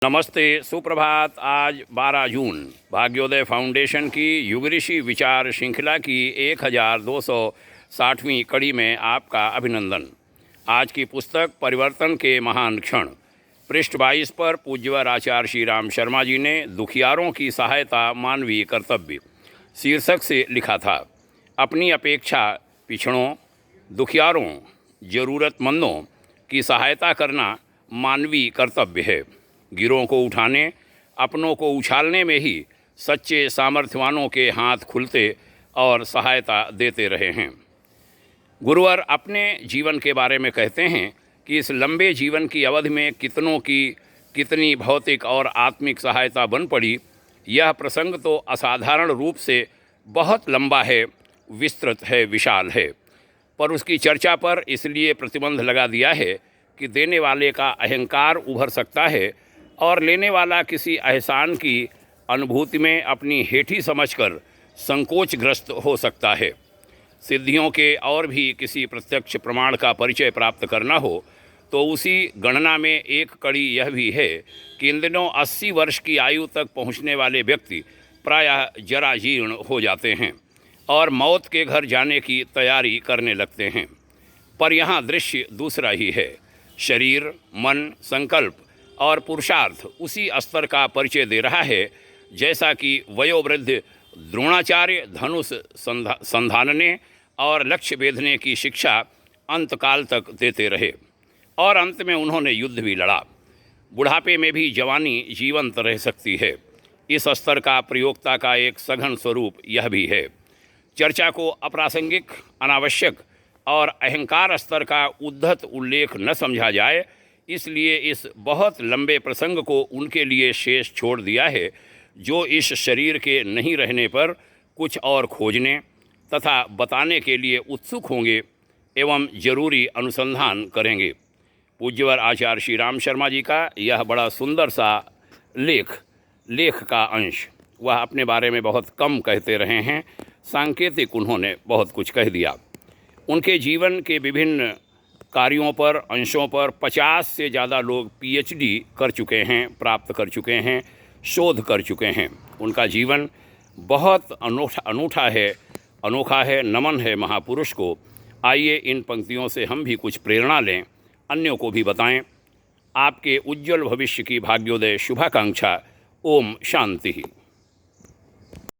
नमस्ते, सुप्रभात। आज 12 जून भाग्योदय फाउंडेशन की युग ऋषि विचार श्रृंखला की 1260वीं कड़ी में आपका अभिनंदन। आज की पुस्तक परिवर्तन के महान क्षण, पृष्ठ 22 पर पूज्यवर आचार्य श्री राम शर्मा जी ने दुखियारों की सहायता मानवीय कर्तव्य शीर्षक से लिखा था। अपनी अपेक्षा पिछड़ों, दुखियारों, ज़रूरतमंदों की सहायता करना मानवीय कर्तव्य है। गिरों को उठाने, अपनों को उछालने में ही सच्चे सामर्थ्यवानों के हाथ खुलते और सहायता देते रहे हैं। गुरुवर अपने जीवन के बारे में कहते हैं कि इस लंबे जीवन की अवधि में कितनों की कितनी भौतिक और आत्मिक सहायता बन पड़ी। यह प्रसंग तो असाधारण रूप से बहुत लंबा है, विस्तृत है, विशाल है, पर उसकी चर्चा पर इसलिए प्रतिबंध लगा दिया है कि देने वाले का अहंकार उभर सकता है और लेने वाला किसी एहसान की अनुभूति में अपनी हेठी समझकर संकोचग्रस्त हो सकता है। सिद्धियों के और भी किसी प्रत्यक्ष प्रमाण का परिचय प्राप्त करना हो तो उसी गणना में एक कड़ी यह भी है कि इन दिनों 80 वर्ष की आयु तक पहुंचने वाले व्यक्ति प्रायः जराजीर्ण हो जाते हैं और मौत के घर जाने की तैयारी करने लगते हैं। पर यहाँ दृश्य दूसरा ही है। शरीर, मन, संकल्प और पुरुषार्थ उसी स्तर का परिचय दे रहा है जैसा कि वयोवृद्ध द्रोणाचार्य धनुष संधानने और लक्ष्य भेदने की शिक्षा अंतकाल तक देते रहे और अंत में उन्होंने युद्ध भी लड़ा। बुढ़ापे में भी जवानी जीवंत रह सकती है। इस स्तर का प्रयोक्ता का एक सघन स्वरूप यह भी है। चर्चा को अप्रासंगिक, अनावश्यक और अहंकार स्तर का उद्धत उल्लेख न समझा जाए, इसलिए इस बहुत लंबे प्रसंग को उनके लिए शेष छोड़ दिया है जो इस शरीर के नहीं रहने पर कुछ और खोजने तथा बताने के लिए उत्सुक होंगे एवं जरूरी अनुसंधान करेंगे। पूज्यवर आचार्य श्री राम शर्मा जी का यह बड़ा सुंदर सा लेख का अंश, वह अपने बारे में बहुत कम कहते रहे हैं। सांकेतिक उन्होंने बहुत कुछ कह दिया। उनके जीवन के विभिन्न कार्यों पर, अंशों पर 50 से ज़्यादा लोग पीएचडी कर चुके हैं, प्राप्त कर चुके हैं, शोध कर चुके हैं। उनका जीवन बहुत अनोखा है। नमन है महापुरुष को। आइए इन पंक्तियों से हम भी कुछ प्रेरणा लें, अन्यों को भी बताएं। आपके उज्जवल भविष्य की भाग्योदय शुभाकांक्षा। ओम शांति।